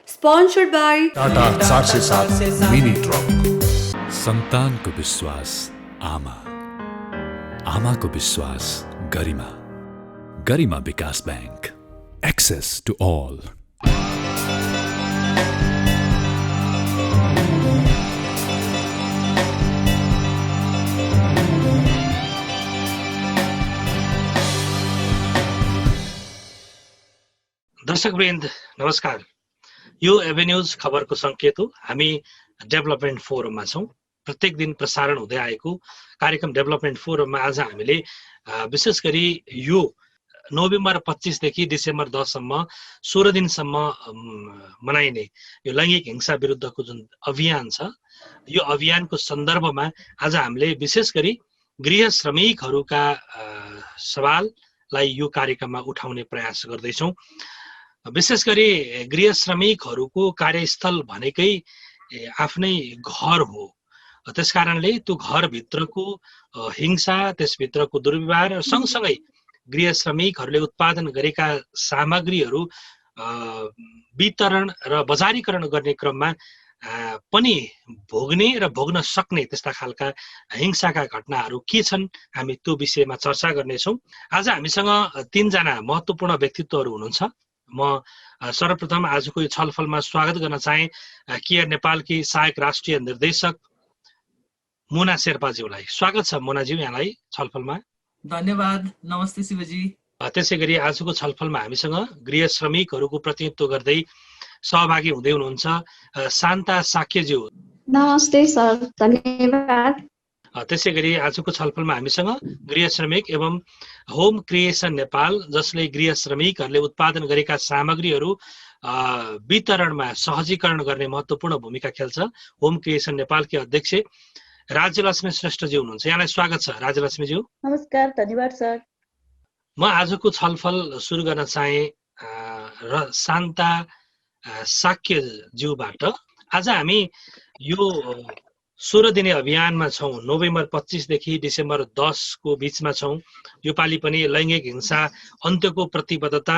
Sponsored by Tata 407 mini truck. सन्तानको विश्वास आमा, आमाको विश्वास गरिमा, गरिमा विकास बैंक, एक्सेस टु ऑल। दर्शकवृन्द नमस्कार। यो एभेन्यूज खबरको संकेत हो। हामी डेभलपमेन्ट फोरममा छौँ। प्रत्येक दिन प्रसारण हुँदै आएको कार्यक्रम डेभलपमेन्ट फोरममा आज हामीले विशेष गरी यो नोभेम्बर 25 देखि डिसेम्बर 10 सम्म 16 दिनसम्म मनाइने यो लैङ्गिक हिंसा विरुद्धको जुन अभियान छ, यो अभियानको सन्दर्भमा आज हामीले विशेष गरी गृह श्रमिकहरूका सवाललाई यो कार्यक्रममा उठाउने प्रयास गर्दैछौँ। विशेष गरी गृह श्रमिकहरूको कार्यस्थल भनेकै आफ्नै घर हो। त्यसकारणले त्यो घरभित्रको हिंसा, त्यसभित्रको दुर्व्यवहार र सँगसँगै गृह श्रमिकहरूले उत्पादन गरेका सामग्रीहरू वितरण र बजारीकरण गर्ने क्रममा पनि भोग्ने र भोग्न सक्ने त्यस्ता खालका हिंसाका घटनाहरू के छन्, हामी त्यो विषयमा चर्चा गर्नेछौँ। आज हामीसँग 3 जना महत्त्वपूर्ण व्यक्तित्वहरू हुनुहुन्छ। म सर्वप्रथम आजको यो छलफलमा स्वागत गर्न चाहे केयर नेपालकी सहायक राष्ट्रिय निर्देशक मुना शेर्पाज्यूलाई। स्वागत छ मुनाज्यू यहाँलाई छलफलमा। धन्यवाद। नमस्ते शिवजी। त्यसै गरी आजको छलफलमा हामीसँग गृह श्रमिकहरूको प्रतिनिधित्व गर्दै सहभागी हुँदै हुनुहुन्छ शान्ता साक्यज्यू। नमस्ते सर, धन्यवाद। त्यसै गरी आजको छलफलमा हामीसँग गृह श्रमिक एवं होम क्रिएसन नेपाल, जसले गृह श्रमिकहरूले उत्पादन गरेका सामग्रीहरू वितरणमा सहजीकरण गर्ने महत्त्वपूर्ण भूमिका खेल्छ, होम क्रिएसन नेपालकी अध्यक्ष राज्यलक्ष्मी श्रेष्ठज्यू हुनुहुन्छ। यहाँलाई स्वागत छ राज्यलक्ष्मीज्यू। नमस्कार, धन्यवाद सर। म आजको छलफल सुरु गर्न चाहे शान्ता साक्यज्यूबाट। आज हामी यो 16 दिने अभियानमा छौँ। नोभेम्बर 25 देखि डिसेम्बर 10 को बीचमा छौँ। यो पालि पनि लैङ्गिक हिंसा अन्त्यको प्रतिबद्धता,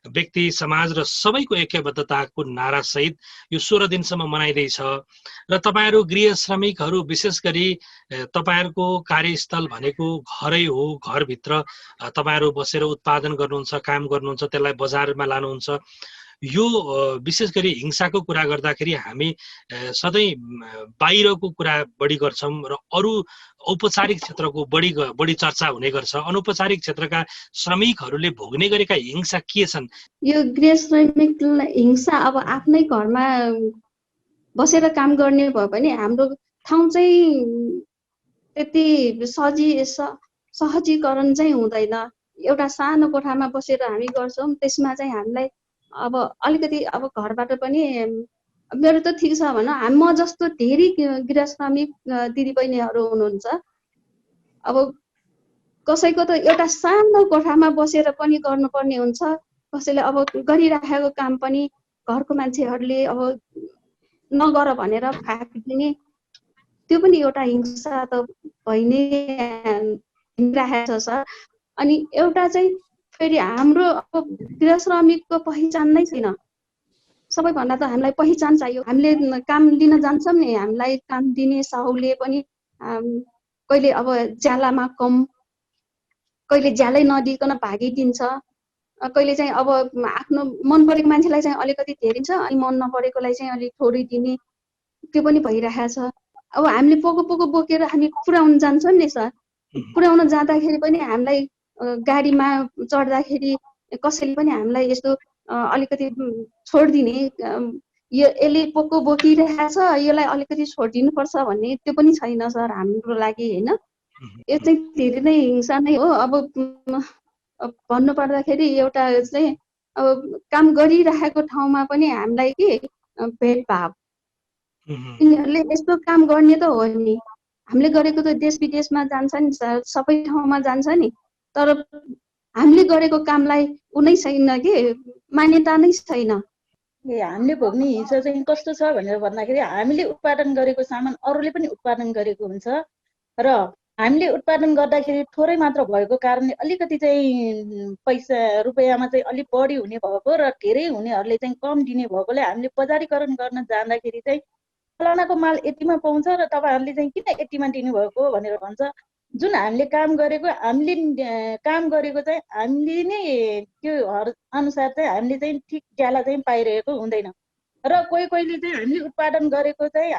व्यक्ति समाज र सबैको ऐक्यबद्धताको नारा सहित यो 16 दिनसम्म मनाइँदैछ र तपाईहरू गृह श्रमिकहरू विशेष गरी तपाईहरूको कार्यस्थल भनेको घरै हो। घरभित्र तपाईहरू बसेर उत्पादन गर्नुहुन्छ, काम गर्नुहुन्छ, त्यसलाई बजारमा लानुहुन्छ। यो विशेष गरी हिंसाको कुरा गर्दाखेरि हामी सधैँ बाहिरको कुरा बढी गर्छौँ र अरू औपचारिक क्षेत्रको बढी चर्चा हुने गर्छ। अनौपचारिक क्षेत्रका श्रमिकहरूले भोग्ने गरेका हिंसा के छन्? यो गृह श्रमिक हिंसा अब आफ्नै घरमा बसेर काम गर्ने भयो भने हाम्रो ठाउँ चाहिँ त्यति सहजीकरण चाहिँ हुँदैन। एउटा सानो कोठामा बसेर हामी गर्छौँ, त्यसमा चाहिँ हामीलाई अब अलिकति अब घरबाट पनि मेरो त ठिक छ भनौँ, म जस्तो धेरै गृह श्रमिक दिदीबहिनीहरू हुनुहुन्छ। अब कसैको त एउटा सानो कोठामा बसेर पनि गर्नुपर्ने हुन्छ, कसैले अब गरिराखेको काम पनि घरको मान्छेहरूले अब नगर भनेर फ्याँकिदिने, त्यो पनि एउटा हिंसा त भइ नै राखेको छ सर। अनि एउटा चाहिँ फेरि हाम्रो अब गृह श्रमिकको पहिचान नै छैन। सबैभन्दा त हामीलाई पहिचान चाहियो। हामीले काम लिन जान्छौँ नि, हामीलाई काम दिने साहुले पनि कहिले अब ज्यालामा कम, कहिले ज्यालै नदिकन भागिदिन्छ, कहिले चाहिँ अब आफ्नो मन परेको मान्छेलाई चाहिँ अलिकति धेरै दिन्छ, अनि मन नपरेकोलाई चाहिँ अलिक थोरै दिने, त्यो पनि भइरहेको छ। अब हामीले पोको बोकेर हामी पुर्याउन जान्छौँ नि सर, पुर्याउन जाँदाखेरि पनि हामीलाई गाडीमा चढ्दाखेरि कसैले पनि हामीलाई यस्तो अलिकति छोडिदिने, यसले पोको बोकिरहेछ, यसलाई अलिकति छोडिदिनुपर्छ भन्ने त्यो पनि छैन सर हाम्रो लागि, होइन? यो चाहिँ धेरै नै हिंसा नै हो। अब भन्नु पर्दाखेरि एउटा चाहिँ अब काम गरिरहेको ठाउँमा पनि हामीलाई के भेदभाव, यिनीहरूले यस्तो काम गर्ने त हो नि, हामीले गरेको त देश विदेशमा जान्छ नि सर, सबै ठाउँमा जान्छ नि, तर हामीले गरेको कामलाई उनै छैन कि मान्यता नै छैन। हामीले भोग्ने हिंसा चाहिँ कस्तो छ भनेर भन्दाखेरि हामीले उत्पादन गरेको सामान अरूले पनि उत्पादन गरेको हुन्छ र हामीले उत्पादन गर्दाखेरि थोरै मात्र भएको कारणले अलिकति चाहिँ पैसा रुपियाँमा चाहिँ अलिक बढी हुने भएको र धेरै हुनेहरूले चाहिँ कम दिने भएकोले हामीले बजारीकरण गर्न जाँदाखेरि चाहिँ फलानाको माल यतिमा पाउँछ र तपाईँहरूले चाहिँ किन यतिमा दिनुभएको भनेर भन्छ। जुन हामीले काम गरेको चाहिँ हामीले नै त्यो अनुसार चाहिँ हामीले चाहिँ ठिक ज्याला चाहिँ पाइरहेको हुँदैन र कोहीले चाहिँ हामीले उत्पादन गरेको चाहिँ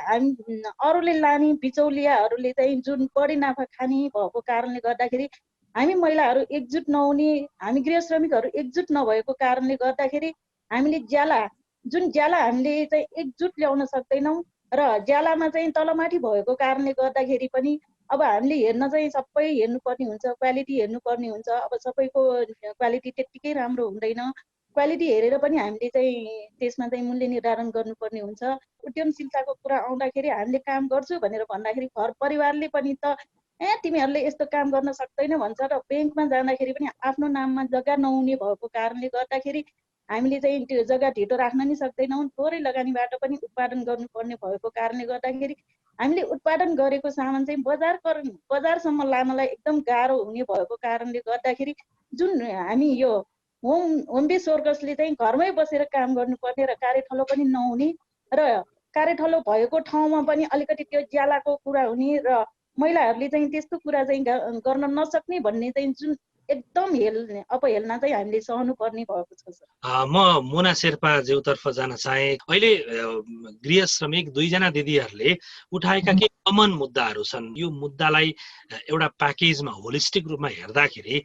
अरूले लाने बिचौलियाहरूले चाहिँ जुन बढी नाफा खाने भएको कारणले गर्दाखेरि हामी महिलाहरू एकजुट नहुने, हामी गृह श्रमिकहरू एकजुट नभएको कारणले गर्दाखेरि हामीले जुन ज्याला हामीले चाहिँ एकजुट ल्याउन सक्दैनौँ र ज्यालामा चाहिँ तलमाथि भएको कारणले गर्दाखेरि पनि अब हामीले हेर्न चाहिँ सबै हेर्नुपर्ने हुन्छ, क्वालिटी हेर्नुपर्ने हुन्छ। अब सबैको क्वालिटी त्यत्तिकै राम्रो हुँदैन, क्वालिटी हेरेर पनि हामीले चाहिँ त्यसमा चाहिँ मूल्य निर्धारण गर्नुपर्ने हुन्छ। उद्यमशीलताको कुरा आउँदाखेरि हामीले काम गर्छु भनेर भन्दाखेरि घर परिवारले पनि त तिमीहरूले यस्तो काम गर्न सक्दैन भन्छ र ब्याङ्कमा जाँदाखेरि पनि आफ्नो नाममा जग्गा नहुने भएको कारणले गर्दाखेरि हामीले चाहिँ त्यो जग्गा ढिटो राख्न नि सक्दैनौँ। थोरै लगानीबाट पनि उत्पादन गर्नुपर्ने भएको कारणले गर्दाखेरि हामीले उत्पादन गरेको सामान चाहिँ बजारसम्म लानलाई एकदम गाह्रो हुने भएको कारणले गर्दाखेरि जुन हामी यो होम बेस वर्कर्सले चाहिँ घरमै बसेर काम गर्नुपर्ने र कार्यथलो पनि नहुने र कार्यथलो भएको ठाउँमा पनि अलिकति त्यो ज्यालाको कुरा हुने र महिलाहरूले चाहिँ त्यस्तो कुरा चाहिँ गर्न नसक्ने भन्ने चाहिँ जुन एकदम अपहेलना चाहिँ हामीले सहनु पर्ने भएको छ सर। म मोना शेर्पाज्यूतर्फ जान चाहे। अहिले गृह श्रमिक दुईजना दिदीहरूले उठाएका के कमन मुद्दाहरू छन्, यो मुद्दालाई एउटा प्याकेजमा होलिस्टिक रूपमा हेर्दाखेरि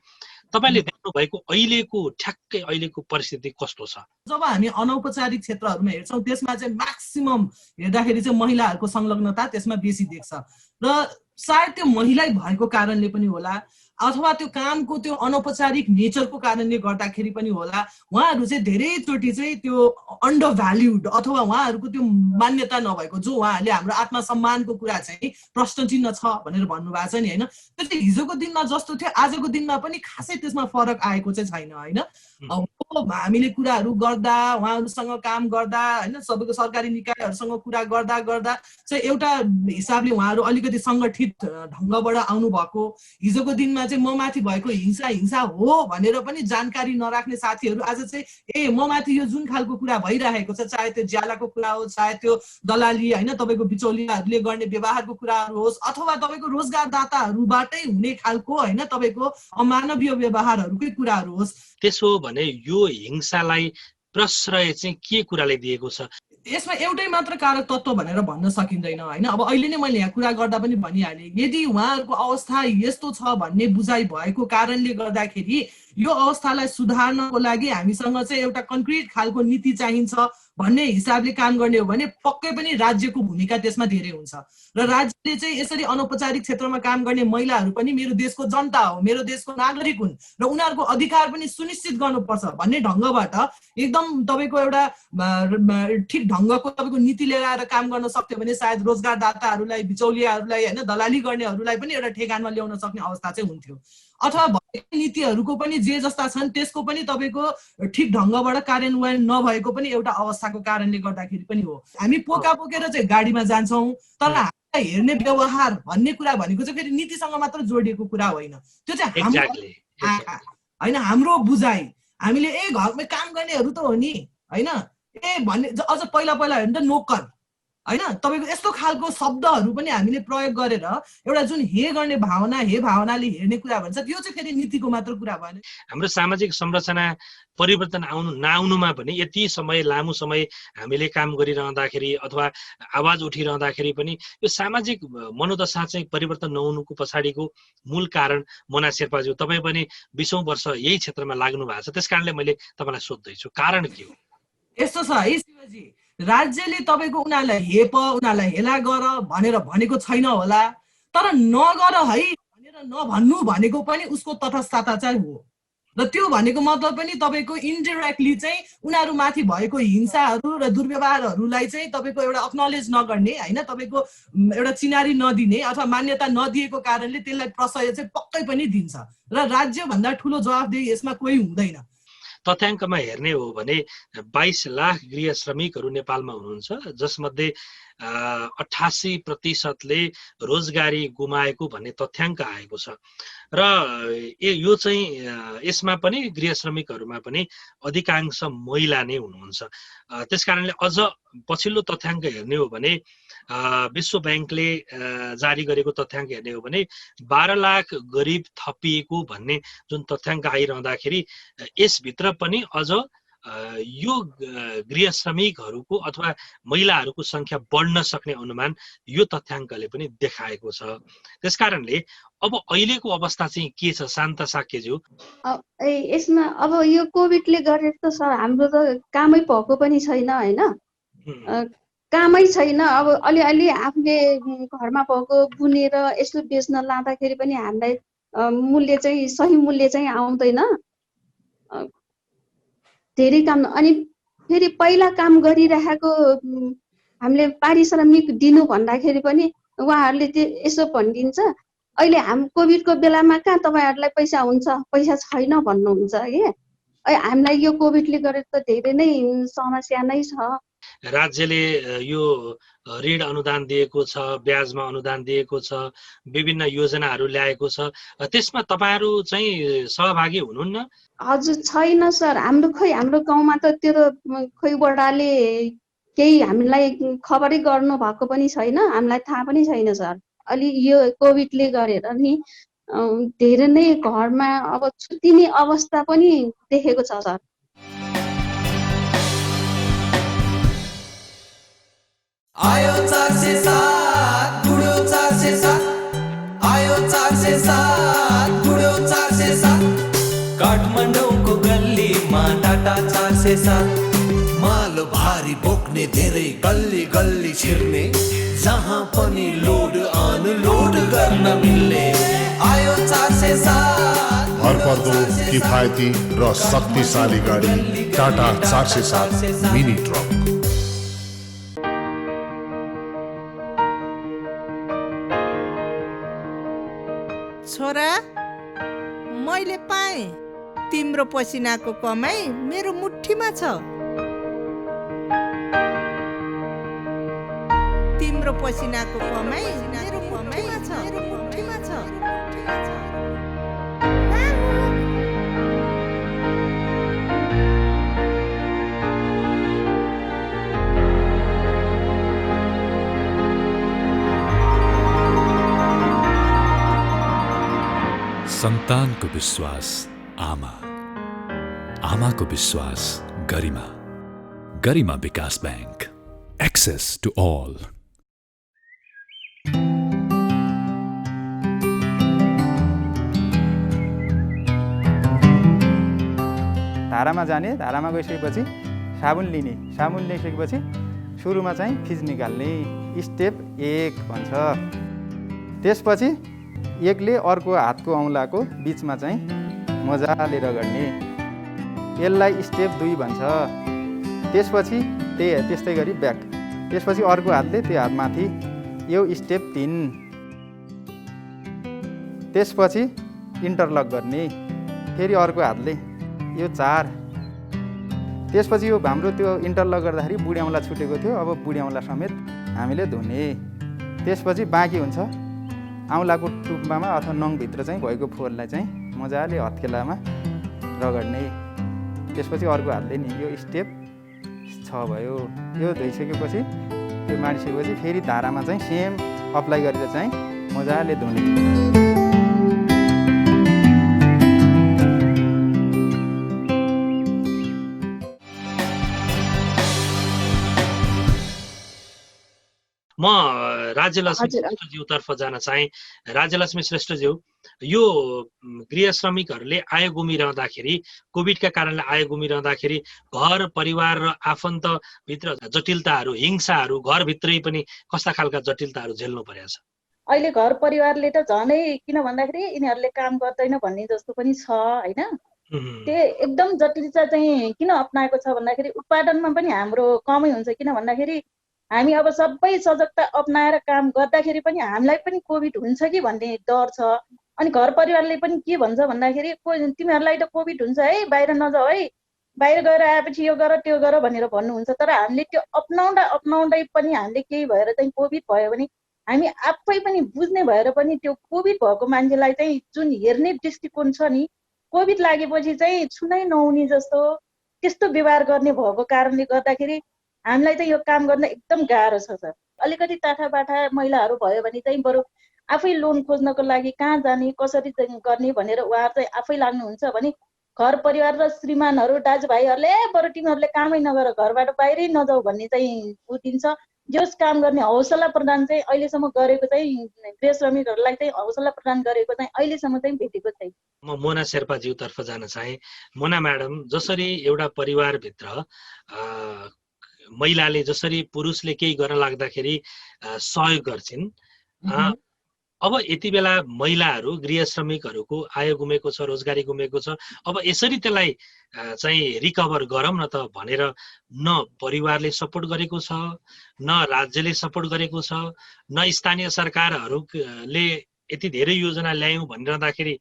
तपाईले देख्नु भएको ठ्याक्कै अहिलेको परिस्थिति कस्तो छ? जब हामी अनौपचारिक क्षेत्रहरूमा हेर्छौँ त्यसमा चाहिँ म्याक्सिमम हेर्दाखेरि चाहिँ महिलाहरूको संलग्नता त्यसमा बेसी देख्छ र सायद त्यो महिला भएको कारणले पनि होला अथवा त्यो कामको त्यो अनौपचारिक नेचरको कारणले गर्दाखेरि पनि होला उहाँहरू चाहिँ धेरैचोटि चाहिँ त्यो अन्डर भ्याल्युड अथवा उहाँहरूको त्यो मान्यता नभएको जो उहाँहरूले हाम्रो आत्मसम्मानको कुरा चाहिँ प्रश्न चिन्ह छ भनेर भन्नुभएको छ नि होइन। त्यो चाहिँ हिजोको दिनमा जस्तो थियो आजको दिनमा पनि खासै त्यसमा फरक आएको चाहिँ छैन होइन। हामीले कुराहरू गर्दा उहाँहरूसँग काम गर्दा होइन सबैको सरकारी निकायहरूसँग कुरा गर्दा गर्दा चाहिँ एउटा हिसाबले उहाँहरू अलिकति सङ्गठित ढङ्गबाट आउनु भएको। हिजोको दिनमा चाहिँ म माथि भएको हिंसा हो भनेर पनि जानकारी नराख्ने साथीहरू आज चाहिँ म माथि यो जुन खालको कुरा भइरहेको छ चाहे त्यो ज्यालाको कुरा हो चाहे त्यो दलाली होइन तपाईँको बिचौलियाहरूले गर्ने व्यवहारको कुराहरू होस् अथवा तपाईँको रोजगारदाताहरूबाटै हुने खालको होइन तपाईँको अमानवीय व्यवहारहरूकै कुराहरू होस्। त्यसो भने यो हिंसालाई प्रश्रय चाहिँ के कुराले दिएको छ? यसमा एउटै मात्र कारक तत्त्व भनेर भन्न सकिँदैन होइन। अब अहिले नै मैले यहाँ कुरा गर्दा पनि भनिहालेँ यदि उहाँहरूको अवस्था यस्तो छ भन्ने बुझाइ भएको कारणले गर्दाखेरि यो अवस्थालाई सुधार्नको लागि हामीसँग चाहिँ एउटा कन्क्रिट खालको नीति चाहिन्छ भन्ने हिसाबले काम गर्ने हो भने पक्कै पनि राज्यको भूमिका त्यसमा धेरै हुन्छ र राज्यले चाहिँ यसरी अनौपचारिक क्षेत्रमा काम गर्ने महिलाहरू पनि मेरो देशको जनता हो, मेरो देशको नागरिक हुन् र उनीहरूको अधिकार पनि सुनिश्चित गर्नुपर्छ भन्ने ढङ्गबाट एकदम तपाईँको एउटा ठिक ढङ्गको तपाईँको नीति लिएर आएर काम गर्न सक्थ्यो भने सायद रोजगारदाताहरूलाई बिचौलियाहरूलाई होइन दलाली गर्नेहरूलाई पनि एउटा ठेगानमा ल्याउन सक्ने अवस्था चाहिँ हुन्थ्यो। अथवा भएका नीतिहरूको पनि जे जस्ता छन् त्यसको पनि तपाईँको ठिक ढङ्गबाट कार्यान्वयन नभएको पनि एउटा अवस्थाको कारणले गर्दाखेरि पनि हो। हामी पोका पोकेर चाहिँ गाडीमा जान्छौँ तर हामीलाई हेर्ने व्यवहार भन्ने कुरा भनेको चाहिँ फेरि नीतिसँग मात्र जोडिएको कुरा होइन। त्यो चाहिँ होइन हाम्रो बुझाइ हामीले घरमै काम गर्नेहरू त हो नि होइन भन्ने अझ पहिला हेर्नु त नोकर होइन तपाईँको यस्तो खालको शब्दहरू पनि हामीले प्रयोग गरेर एउटा जुन हे गर्ने भावना हे भावनाले हेर्ने कुरा भन्छ त्यो चाहिँ फेरि नीतिको मात्र कुरा भएन। हाम्रो सामाजिक संरचना परिवर्तन नआउनुमा पनि यति लामो समय हामीले काम गरिरहँदाखेरि अथवा आवाज उठिरहँदाखेरि पनि यो सामाजिक मनोदशा चाहिँ परिवर्तन नहुनुको पछाडिको मूल कारण मोना शेर्पाज्यू तपाईँ पनि 20औं वर्ष यही क्षेत्रमा लाग्नु भएको छ त्यस कारणले मैले तपाईँलाई सोध्दैछु कारण के हो? यस्तो छ है शिवजी राज्यले तपाईँको उनीहरूलाई उनीहरूलाई हेला गर भनेर भनेको छैन होला तर नगर है भनेर नभन्नु भनेको पनि उसको तटस्थता चाहिँ हो र त्यो भनेको मतलब पनि तपाईँको इन्डिरेक्टली चाहिँ उनीहरू माथि भएको हिंसाहरू र दुर्व्यवहारहरूलाई चाहिँ तपाईँको एउटा अक्नोलेज नगर्ने होइन तपाईँको एउटा चिनारी नदिने अथवा मान्यता नदिएको कारणले त्यसलाई प्रशय चाहिँ पक्कै पनि दिन्छ र राज्यभन्दा ठुलो जवाफदेही यसमा कोही हुँदैन। तथ्याङ्कमा हेर्ने हो भने 22 लाख गृह श्रमिकहरू नेपालमा हुनुहुन्छ, जसमध्ये 88%ले रोजगारी गुमाएको भन्ने तथ्याङ्क आएको छ। र यो चाहिँ यसमा पनि गृह श्रमिकहरूमा पनि अधिकांश महिला नै हुनुहुन्छ। त्यसकारणले अझ पछिल्लो तथ्याङ्क हेर्ने हो भने विश्व ब्याङ्कले जारी गरेको तथ्याङ्क हेर्ने हो भने 12 लाख गरिब थपिएको भन्ने जुन तथ्याङ्क आइरहँदाखेरि यसभित्र पनि अझ यो गृह श्रमिकहरूको अथवा महिलाहरूको संख्या बढ्न सक्ने अनुमान यो तथ्याङ्कले पनि देखाएको छ। त्यसकारणले अब अहिलेको अवस्था चाहिँ के छ शान्ता साक्यज्यू? यसमा अब यो कोभिडले गरेर त सर हाम्रो त कामै भएको पनि छैन होइन, कामै छैन। अब अलिअलि आफूले घरमा भएको बुनेर यसो बेच्न लाँदाखेरि पनि हामीलाई मूल्य चाहिँ सही मूल्य चाहिँ आउँदैन, धेरै काम। अनि फेरि पहिला काम गरिरहेको हामीले पारिश्रमिक दिनु भन्दाखेरि पनि उहाँहरूले त्यो यसो भनिदिन्छ, अहिले कोभिडको बेलामा कहाँ तपाईँहरूलाई पैसा हुन्छ, पैसा छैन भन्नुहुन्छ के। हामीलाई यो कोभिडले गरेर त धेरै नै समस्या नै छ। राज्यले यो ऋण अनुदान दिएको छ, ब्याजमा अनुदान दिएको छ, विभिन्न योजनाहरू ल्याएको छ, त्यसमा तपाईँहरू चाहिँ सहभागी हुनुहुन्न? हजुर छैन सर, हाम्रो गाउँमा त त्यो त खोइ वडाले केही हामीलाई खबरै गर्नु भएको पनि छैन, हामीलाई थाहा पनि छैन सर। अलि यो कोभिडले गरेर नि धेरै नै घरमा अब छुट्टिने अवस्था पनि देखेको छ सर। आयो 407 बुढो 407, आयो 407 बुढो 407, काठमाडौँको गल्लीमा टाटा 407, माल भारी बोक्ने धेरै गल्ली गल्ली छिर्ने, जहाँ पनि लोड अनलोड गर्न मिल्ने, आयो 407। भरपर्दो किफायती र शक्तिशाली गाडी टाटा 407 मिनी ट्रक। छोरा, मैले पाएँ तिम्रो पसिनाको कमाई मेरो मुठीमा छ। तिम्रो पसिनाको कमाई मेरो मुठीमा छ, मेरो मुठीमा छ। सन्तानको विश्वास आमा, आमाको विश्वास गरिमा, गरिमा विकास बैंक, एक्सेस टु ऑल। धारामा जाने, धारामा गइसकेपछि साबुन लिने, साबुन ल्याइसकेपछि सुरुमा चाहिँ फिज निकाल्ने, स्टेप 1 भन्छ। त्यसपछि एकले अर्को हातको औँलाको बिचमा चाहिँ मजाले रगड्ने, यसलाई स्टेप 2 भन्छ। त्यसपछि त्यस्तै गरी ब्याक, त्यसपछि अर्को हातले त्यो हातमाथि, यो स्टेप 3। त्यसपछि इन्टरलक गर्ने, फेरि अर्को हातले, यो 4। त्यसपछि यो हाम्रो त्यो इन्टरलक गर्दाखेरि बुढी औँला छुटेको थियो, अब बुढी औँला समेत हामीले धुने। त्यसपछि बाँकी हुन्छ औँलाको टुप्पामा अथवा नङभित्र चाहिँ भएको फोहोरलाई चाहिँ मजाले हत्केलामा रगड्ने। त्यसपछि अर्को हातले नि, यो स्टेप 6 भयो। यो धोइसकेपछि त्यो माडिसकेपछि फेरि धारामा चाहिँ सेम अप्लाई गरेर चाहिँ मजाले धुने। म राज्यलक्ष्मी श्रेष्ठज्यूतर्फ जान चाहे। राज्यलक्ष्मी श्रेष्ठज्यू, यो गृह श्रमिकहरूले आय गुमिरहँदाखेरि, कोभिडका कारणले आय गुमिरहँदाखेरि घर परिवार र आफन्तभित्र जटिलताहरू, हिंसाहरू, घरभित्रै पनि कस्ता खालका जटिलताहरू झेल्नु परेको छ? अहिले घर परिवारले त झनै, किन भन्दाखेरि यिनीहरूले काम गर्दैन भन्ने जस्तो पनि छ होइन। त्यो एकदम जटिलता चाहिँ किन अपनाएको छ भन्दाखेरि उत्पादनमा पनि हाम्रो कमै हुन्छ, किन भन्दाखेरि हामी अब सबै सजगता अपनाएर काम गर्दाखेरि पनि हामीलाई पनि कोभिड हुन्छ कि भन्ने डर छ। अनि घर परिवारले पनि के भन्छ भन्दाखेरि तिमीहरूलाई त कोभिड हुन्छ है, बाहिर नजाऊ है, बाहिर गएर आएपछि यो गर त्यो गर भनेर भन्नुहुन्छ, तर हामीले त्यो अप्नाउँदै पनि हामीले केही भएर चाहिँ कोभिड भयो भने हामी आफै पनि बुझ्ने भएर पनि त्यो कोभिड भएको मान्छेलाई चाहिँ जुन हेर्ने दृष्टिकोण छ नि, कोभिड लागेपछि चाहिँ छुनै नहुने जस्तो त्यस्तो व्यवहार गर्ने भएको कारणले गर्दाखेरि हामीलाई चाहिँ यो काम गर्न एकदम गाह्रो छ सर। अलिकति टाठाबाठा महिलाहरू भयो भने चाहिँ बरु आफै लोन खोज्नको लागि कहाँ जाने कसरी गर्ने भनेर उहाँहरू चाहिँ आफै लाग्नुहुन्छ भने घर परिवार र श्रीमानहरू दाजुभाइहरूले बरु तिमीहरूले कामै नगर घरबाट बाहिरै नजाऊ भन्ने चाहिँ दिन्छ। जस काम गर्ने हौसला प्रदान चाहिँ अहिलेसम्म गरेको चाहिँ गृह श्रमिकहरूलाई चाहिँ हौसला प्रदान गरेको चाहिँ अहिलेसम्म चाहिँ भेटेको छैन। म मोना शेर्पाज्यूतर्फ जान चाहे। मोना म्याडम, जसरी एउटा परिवारभित्र महिलाले जसरी पुरुषले केही गर्न लाग्दाखेरि सहयोग गर्छिन्, अब यति बेला महिलाहरू गृह श्रमिकहरूको आय गुमेको छ, रोजगारी गुमेको छ। अब यसरी त्यसलाई चाहिँ रिकभर गरौँ न त भनेर न परिवारले सपोर्ट गरेको छ, न राज्यले सपोर्ट गरेको छ, न स्थानीय सरकारहरूले यति धेरै योजना ल्यायौँ भनिरहँदाखेरि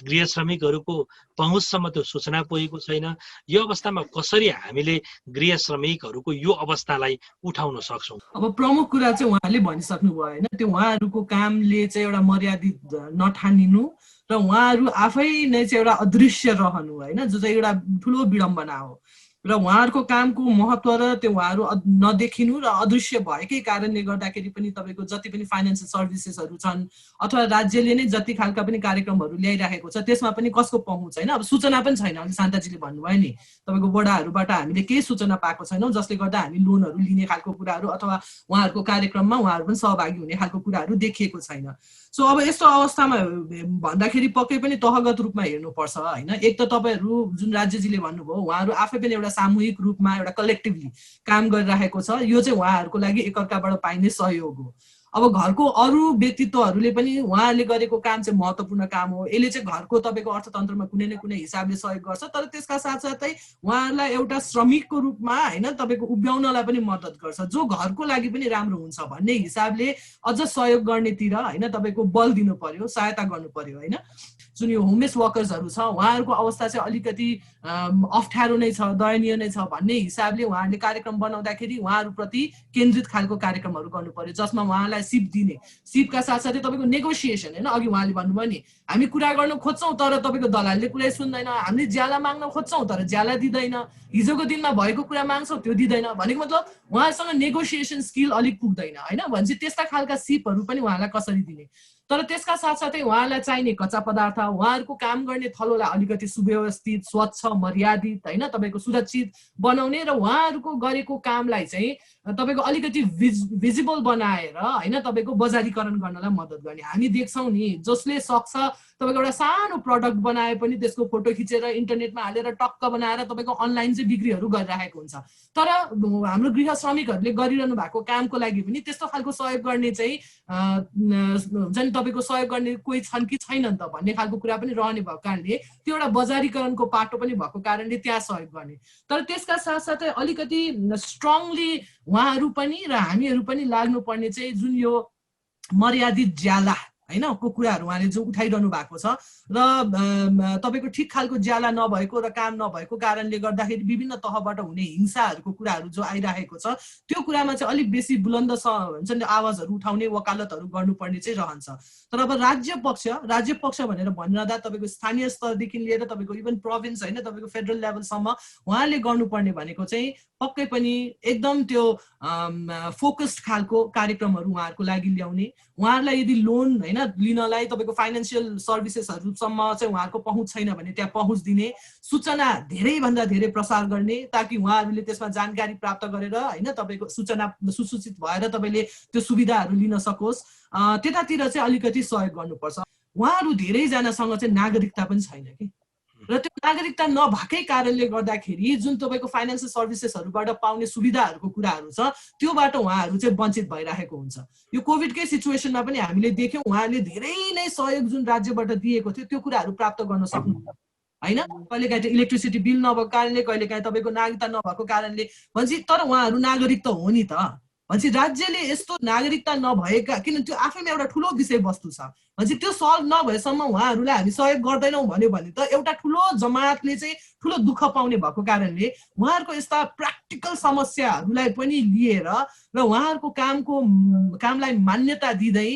गृह श्रमिकहरूको पहुँचसम्म त्यो सूचना पुगेको छैन। यो अवस्थामा कसरी हामीले गृह श्रमिकहरूको यो अवस्थालाई उठाउन सक्छौँ? अब प्रमुख कुरा चाहिँ उहाँले भनिसक्नु भयो होइन, त्यो उहाँहरूको कामले चाहिँ एउटा मर्यादित नठानिनु र उहाँहरू आफै नै चाहिँ एउटा अदृश्य रहनु होइन, जो चाहिँ एउटा ठुलो विडम्बना हो। र उहाँहरूको कामको महत्त्व र त्यो उहाँहरू नदेखिनु र अदृश्य भएकै कारणले गर्दाखेरि पनि तपाईँको जति पनि फाइनेन्सियल सर्भिसेसहरू छन् अथवा राज्यले नै जति खालका पनि कार्यक्रमहरू ल्याइराखेको छ त्यसमा पनि कसको पहुँच छैन। अब सूचना पनि छैन। अघि शान्ताजीले भन्नुभयो नि, तपाईँको वडाहरूबाट हामीले केही सूचना पाएको छैनौँ, जसले गर्दा हामी लोनहरू लिने खालको कुराहरू अथवा उहाँहरूको कार्यक्रममा उहाँहरू पनि सहभागी हुने खालको कुराहरू देखिएको छैन। सो अब यस्तो अवस्थामा भन्दाखेरि पक्कै पनि तहगत रूपमा हेर्नुपर्छ होइन। एक त तपाईँहरू जुन राज्यजीले भन्नुभयो उहाँहरू आफै पनि एउटा सामूहिक रूपमा एउटा कलेक्टिभली काम गरिरहेको छ, यो चाहिँ उहाँहरूको लागि एकअर्काबाट पाइने सहयोग हो। अब घरको अरू व्यक्तित्वहरूले पनि उहाँहरूले गरेको काम चाहिँ महत्त्वपूर्ण काम हो। यसले चाहिँ घरको तपाईँको अर्थतन्त्रमा कुनै न कुनै हिसाबले सहयोग गर्छ, तर त्यसका साथसाथै उहाँहरूलाई एउटा श्रमिकको रूपमा होइन तपाईँको उभ्याउनलाई पनि मद्दत गर्छ, जो घरको लागि पनि राम्रो हुन्छ भन्ने हिसाबले अझ सहयोग गर्नेतिर होइन तपाईँको बल दिनु पर्यो, सहायता गर्नु पर्यो होइन। जुन यो होमलेस वर्कर्सहरू छ उहाँहरूको अवस्था चाहिँ अलिकति अप्ठ्यारो नै छ, दयनीय नै छ भन्ने हिसाबले उहाँहरूले कार्यक्रम बनाउँदाखेरि उहाँहरूप्रति केन्द्रित खालको कार्यक्रमहरू गर्नु पर्यो, जसमा उहाँलाई सिप दिने, सिपका साथसाथै तपाईँको नेगोसिएसन होइन। अघि उहाँले भन्नुभयो नि, हामी कुरा गर्न खोज्छौँ तर तपाईँको दलालले कुरै सुन्दैन, हामीले ज्याला माग्न खोज्छौँ तर ज्याला दिँदैन, हिजोको दिनमा भएको कुरा माग्छौँ त्यो दिँदैन भनेको मतलब उहाँसँग नेगोसिएसन स्किल अलिक पुग्दैन होइन। भनेपछि त्यस्ता खालका सिपहरू पनि उहाँलाई कसरी दिने, तर त्यसका साथसाथै उहाँलाई चाहिने कच्चा पदार्थ, उहाँहरूको काम गर्ने थलोलाई अलिकति सुव्यवस्थित, स्वच्छ, मर्यादित होइन तपाईँको सुरक्षित बनाउने र उहाँहरूको गरेको कामलाई चाहिँ तपाईँको अलिकति भिजिबल बनाएर होइन तपाईँको बजारीकरण गर्नलाई मद्दत गर्ने। हामी देख्छौँ नि, जसले सक्छ तपाईँको एउटा सानो प्रडक्ट बनाए पनि त्यसको फोटो खिचेर इन्टरनेटमा हालेर टक्क बनाएर तपाईँको अनलाइन चाहिँ बिक्रीहरू गरिरहेको हुन्छ। तर हाम्रो गृह श्रमिकहरूले गरिरहनु भएको कामको लागि पनि त्यस्तो खालको सहयोग गर्ने चाहिँ हुन्छ नि, तपाईँको सहयोग गर्ने कोही छन् कि छैनन् त भन्ने खालको कुरा पनि रहने भएको कारणले त्यो एउटा बजारीकरणको पाटो पनि भएको कारणले त्यहाँ सहयोग गर्ने। तर त्यसका साथसाथै अलिकति स्ट्रङली उहाँहरू पनि र हामीहरू पनि लाग्नुपर्ने चाहिँ जुन यो मर्यादित ज्याला होइन को कुराहरू उहाँले जो उठाइरहनु भएको छ र तपाईँको ठिक खालको ज्याला नभएको र काम नभएको कारणले गर्दाखेरि विभिन्न तहबाट हुने हिंसाहरूको कुराहरू जो आइरहेको छ त्यो कुरामा चाहिँ अलिक बेसी बुलन्द हुन्छ नि आवाजहरू उठाउने, वकालतहरू गर्नुपर्ने चाहिँ रहन्छ। तर अब राज्य पक्ष भनेर भनिरहँदा तपाईँको स्थानीय स्तरदेखि लिएर तपाईँको इभन प्रोभिन्स होइन तपाईँको फेडरल लेभलसम्म उहाँले गर्नुपर्ने भनेको चाहिँ पक्कै पनि एकदम त्यो फोकस्ड खालको कार्यक्रमहरू उहाँहरूको लागि ल्याउने, उहाँहरूलाई यदि लोन होइन लिनलाई तपाईँको फाइनेन्सियल सर्भिसेसहरूसम्म चाहिँ उहाँहरूको पहुँच छैन भने त्यहाँ पहुँच दिने, सूचना धेरैभन्दा धेरै प्रसार गर्ने ताकि उहाँहरूले त्यसमा जानकारी प्राप्त गरेर होइन तपाईँको सुसूचित भएर तपाईँले त्यो सुविधाहरू लिन सकोस्, त्यतातिर चाहिँ अलिकति सहयोग गर्नुपर्छ। उहाँहरू धेरैजनासँग चाहिँ नागरिकता पनि छैन कि, र त्यो नागरिकता नभएकै कारणले गर्दाखेरि जुन तपाईँको फाइनेन्सियल सर्भिसेसहरूबाट पाउने सुविधाहरूको कुराहरू छ त्योबाट उहाँहरू चाहिँ वञ्चित भइरहेको हुन्छ। यो कोभिडकै सिचुएसनमा पनि हामीले देख्यौँ उहाँहरूले धेरै नै सहयोग जुन राज्यबाट दिएको थियो त्यो कुराहरू प्राप्त गर्न सक्नु होइन। कहिलेकाहीँ इलेक्ट्रिसिटी बिल नभएको कारणले, कहिलेकाहीँ तपाईँको नागरिकता नभएको कारणले भन्छ, तर उहाँहरू नागरिक त हो नि त भनेपछि राज्यले यस्तो नागरिकता नभएका, किन त्यो आफैमा एउटा ठुलो विषयवस्तु छ, भनेपछि त्यो सल्भ नभएसम्म उहाँहरूलाई हामी सहयोग गर्दैनौँ भन्यो भने त एउटा ठुलो जमातले चाहिँ ठुलो दुःख पाउने भएको कारणले उहाँहरूको यस्ता प्र्याक्टिकल समस्याहरूलाई पनि लिएर र उहाँहरूको कामलाई मान्यता दिँदै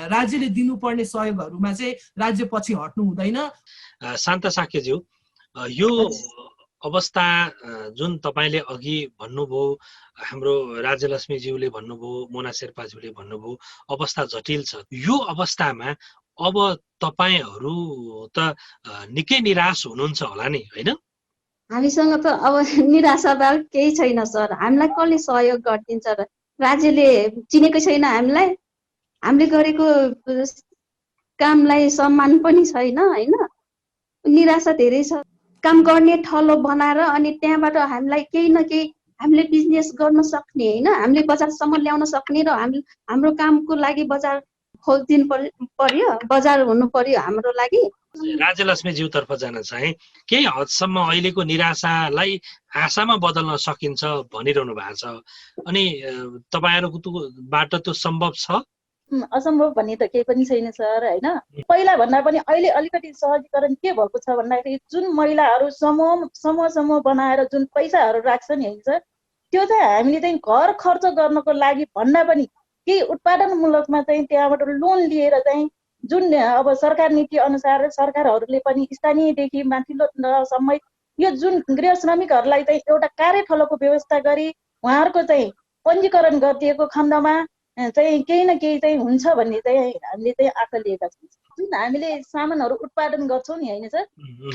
राज्यले दिनुपर्ने सहयोगहरूमा चाहिँ राज्य पछि हट्नु हुँदैन। शान्ता साक्यज्यू, यो अवस्था जुन तपाईले अघि भन्नुभयो, हाम्रो राज्यलक्ष्मीज्यूले भन्नुभयो, मोना शेर्पाज्यूले भन्नुभयो, अवस्था जटिल छ। यो अवस्थामा अब तपाईहरू त निकै निराश हुनुहुन्छ होला नि, होइन? हामीसँग त अब निराशा बाहेक केही छैन सर। हामीलाई कसले सहयोग गरिदिन्छ र? राज्यले चिनेकै छैन हामीलाई, हामीले गरेको कामलाई सम्मान पनि छैन, होइन? निराशा धेरै छ। काम गर्ने ठलो बनाएर अनि त्यहाँबाट हामीलाई केही न केही हामीले बिजनेस गर्न सक्ने, होइन, हामीले बजारसम्म ल्याउन सक्ने र हाम्रो कामको लागि बजार खोलिदिनु पर्यो, बजार हुनु पर्यो हाम्रो लागि। राज्यलक्ष्मीज्यू तर्फ जान चाहे, केही हदसम्म अहिलेको निराशालाई आशामा बदल्न सकिन्छ भनिरहनु भएको छ, अनि तपाईहरुकोबाट त्यो सम्भव छ? असम्भव भन्ने त केही पनि छैन सर, होइन? पहिला भन्दा पनि अहिले अलिकति सहजीकरण के भएको छ भन्दाखेरि जुन महिलाहरू समूह बनाएर जुन पैसाहरू राख्छ नि, होइन सर, त्यो चाहिँ हामीले चाहिँ घर खर्च गर्नको लागि भन्दा पनि केही उत्पादनमूलकमा चाहिँ त्यहाँबाट लोन लिएर चाहिँ जुन अब सरकार नीति अनुसार सरकारहरूले पनि स्थानीयदेखि माथिल्लोसम्म यो जुन गृह श्रमिकहरूलाई चाहिँ एउटा कार्यथलोको व्यवस्था गरी उहाँहरूको चाहिँ पञ्जीकरण गरिदिएको खण्डमा चाहिँ केही न केही चाहिँ हुन्छ भन्ने चाहिँ हामीले चाहिँ आशा लिएका छौँ। जुन हामीले सामानहरू उत्पादन गर्छौँ नि, होइन सर,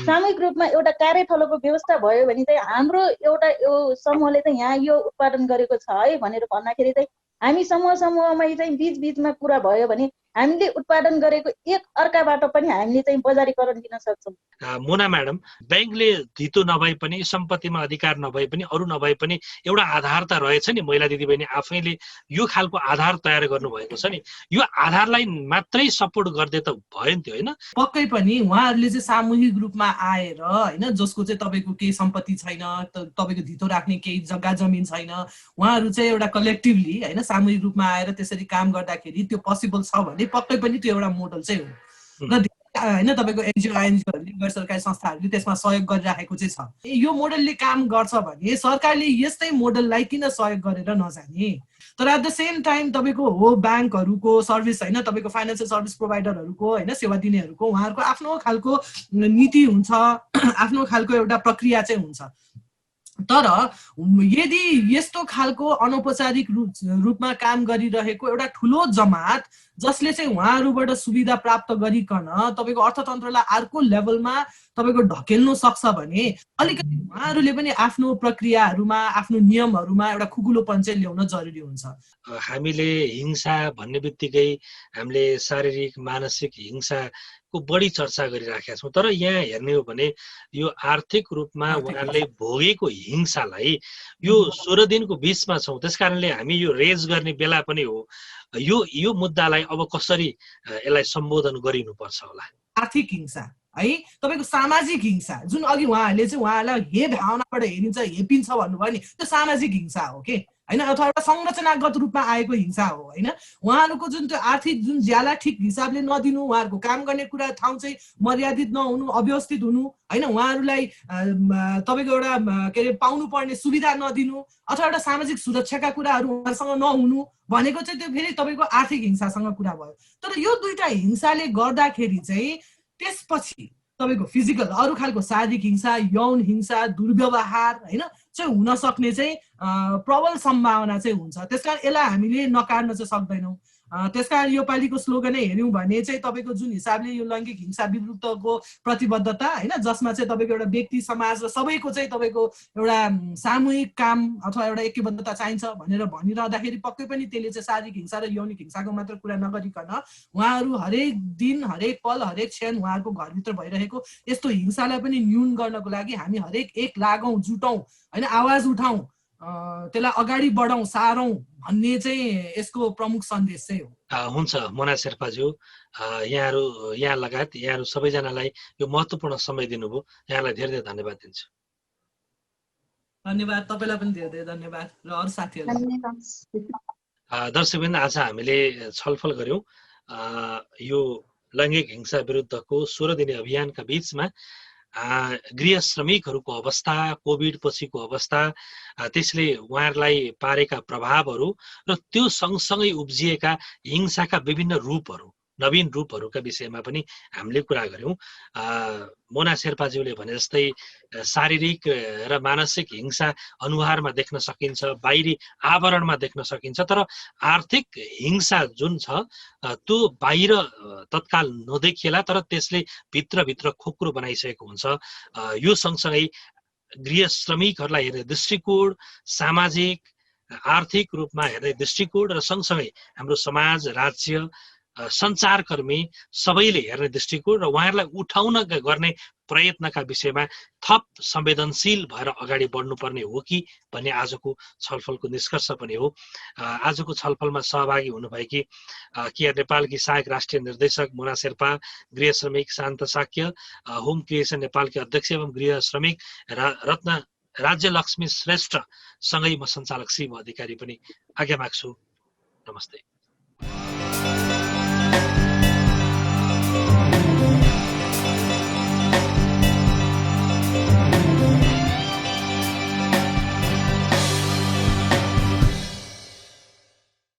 सामूहिक रूपमा एउटा कार्यथलोको व्यवस्था भयो भने चाहिँ हाम्रो एउटा यो समूहले चाहिँ यहाँ यो उत्पादन गरेको छ है भनेर भन्दाखेरि चाहिँ हामी समूहमै चाहिँ बिचमा कुरा भयो भने हामीले उत्पादन गरेको एक अर्काबाट पनि हामीले चाहिँ बजारीकरण दिन सक्छौँ। मोना म्याडम, ब्याङ्कले धितो नभए पनि, सम्पत्तिमा अधिकार नभए पनि, अरू नभए पनि एउटा आधार त रहेछ नि। महिला दिदीबहिनी आफैले यो खालको आधार तयार गर्नुभएको छ नि, यो आधारलाई मात्रै सपोर्ट गर्दै त भयो नि त्यो, होइन? पक्कै पनि उहाँहरूले चाहिँ सामूहिक रूपमा आएर, होइन, जसको चाहिँ तपाईँको केही सम्पत्ति छैन, तपाईँको धितो राख्ने केही जग्गा जमिन छैन, उहाँहरू चाहिँ एउटा कलेक्टिभली, होइन, सामूहिक रूपमा आएर त्यसरी काम गर्दाखेरि त्यो पोसिबल छ भने पक्कै पनि त्यो एउटा मोडल चाहिँ हो। र होइन, तपाईँको एनजिओहरूले, गैर सरकारी संस्थाहरूले त्यसमा सहयोग गरिराखेको चाहिँ छ। यो मोडलले काम गर्छ भने सरकारले यस्तै मोडललाई किन सहयोग गरेर नजाने? तर एट द सेम टाइम तपाईँको हो ब्याङ्कहरूको सर्भिस, होइन, तपाईँको फाइनेन्सियल सर्भिस प्रोभाइडरहरूको, होइन, सेवा दिनेहरूको उहाँहरूको आफ्नो खालको नीति हुन्छ, आफ्नो खालको एउटा प्रक्रिया चाहिँ हुन्छ। तर यदि यस्तो खालको अनौपचारिक रूपमा काम गरिरहेको एउटा ठुलो जमात जसले चाहिँ उहाँहरूबाट सुविधा प्राप्त गरिकन तपाईँको अर्थतन्त्रलाई अर्को लेभलमा तपाईँको ढकेल्नु सक्छ भने अलिकति उहाँहरूले पनि आफ्नो प्रक्रियाहरूमा, आफ्नो नियमहरूमा एउटा खुकुलोपन चाहिँ ल्याउन जरुरी हुन्छ। हामीले हिंसा भन्ने बित्तिकै हामीले शारीरिक मानसिक हिंसाको बढी चर्चा गरिराखेका छौँ, तर यहाँ हेर्ने हो भने यो आर्थिक रूपमा उहाँहरूले भोगेको हिंसालाई यो 16 दिनको बिचमा छौँ, त्यसकारणले हामी यो रेज गर्ने बेला पनि हो। यो मुद्दालाई अब कसरी यसलाई सम्बोधन गरिनुपर्छ होला? आर्थिक हिंसा, है, तपाईँको सामाजिक हिंसा जुन अघि उहाँहरूले चाहिँ उहाँलाई हे भावनाबाट हेरिन्छ, हेपिन्छ भन्नुभयो नि, त्यो सामाजिक हिंसा हो के, होइन, अथवा एउटा संरचनागत रूपमा आएको हिंसा हो, होइन? उहाँहरूको जुन त्यो आर्थिक जुन ज्याला ठिक हिसाबले नदिनु, उहाँहरूको काम गर्ने कुरा ठाउँ चाहिँ मर्यादित नहुनु, अव्यवस्थित हुनु, होइन, उहाँहरूलाई तपाईँको एउटा के अरे पाउनु पर्ने सुविधा नदिनु, अथवा एउटा सामाजिक सुरक्षाका कुराहरू उहाँहरूसँग नहुनु भनेको चाहिँ त्यो फेरि तपाईँको आर्थिक हिंसासँग कुरा भयो। तर यो दुईटा हिंसाले गर्दाखेरि चाहिँ त्यसपछि तपाईँको फिजिकल अरू खालको शारीरिक हिंसा, यौन हिंसा, दुर्व्यवहार, होइन, चाहिँ हुन सक्ने चाहिँ प्रबल सम्भावना चाहिँ हुन्छ। त्यसकारण यसलाई हामीले नकार्न चाहिँ सक्दैनौँ। त्यसकारण यो पालिको स्लोगनै हेऱ्यौँ भने चाहिँ तपाईँको जुन हिसाबले यो लैङ्गिक हिंसा विरुद्धको प्रतिबद्धता, होइन, जसमा चाहिँ तपाईँको एउटा व्यक्ति, समाज र सबैको चाहिँ तपाईँको एउटा सामूहिक काम अथवा एउटा ऐक्यबद्धता चाहिन्छ भनेर भनिरहँदाखेरि पक्कै पनि त्यसले चाहिँ शारीरिक हिंसा र यौनिक हिंसाको मात्र कुरा नगरिकन उहाँहरू हरेक दिन, हरेक पल, हरेक क्षण उहाँहरूको घरभित्र भइरहेको यस्तो हिंसालाई पनि न्यून गर्नको लागि हामी हरेक एक लागौँ, जुटौँ, होइन, आवाज उठाउँ, त्यसलाई अगाडि बढाउँ, सारौँ भन्ने चाहिँ यसको प्रमुख सन्देश चाहिँ हो। हुन्छ मोना शेर्पाज्यू, यहाँ लगायत यहाँहरू सबैजनालाई यो महत्त्वपूर्ण समय दिनुभयो, यहाँलाई धेरै धेरै धन्यवाद दिन्छु। धन्यवाद, तपाईँलाई पनि धेरै धेरै धन्यवाद र अरू साथीहरूलाई। दर्शकवृन्द, आज हामीले छलफल गर्यौं यो लैङ्गिक हिंसा विरुद्धको 16 दिने अभियानका बीचमा गृह श्रमिकहरूको अवस्था, कोभिड पछिको अवस्था, त्यसले उहाँहरूलाई पारेका प्रभावहरू र त्यो सँगसँगै उब्जिएका हिंसाका विभिन्न रूपहरू, नवीन रूपहरूका विषयमा पनि हामीले कुरा गर्यौं। मोना शेर्पाज्यूले भने जस्तै शारीरिक र मानसिक हिंसा अनुहारमा देख्न सकिन्छ, बाहिरी आवरणमा देख्न सकिन्छ, तर आर्थिक हिंसा जुन छ त्यो बाहिर तत्काल नदेखिएला, तर त्यसले भित्रभित्र खोक्रो बनाइसकेको हुन्छ। यो सँगसँगै गृह श्रमिकहरूलाई हेर्ने दृष्टिकोण, सामाजिक आर्थिक रूपमा हेर्ने दृष्टिकोण र सँगसँगै हाम्रो समाज, राज्य, सञ्चारकर्मी सबैले हेर्ने दृष्टिकोण र उहाँहरूलाई उठाउन गर्ने प्रयत्नका विषयमा थप संवेदनशील भएर अगाडि बढ्नुपर्ने हो कि भन्ने आजको छलफलको निष्कर्ष पनि हो। आजको छलफलमा सहभागी हुनुभएकी केआर नेपालकी सहायक राष्ट्रिय निर्देशक मोना शेर्पा, गृह श्रमिक शान्त साक्य, होम क्रिएसन नेपालकी अध्यक्ष एवं गृह श्रमिक रत्न राज्यलक्ष्मी श्रेष्ठ सँगै म सञ्चालक शिव अधिकारी पनि आज्ञा माग्छु। नमस्ते।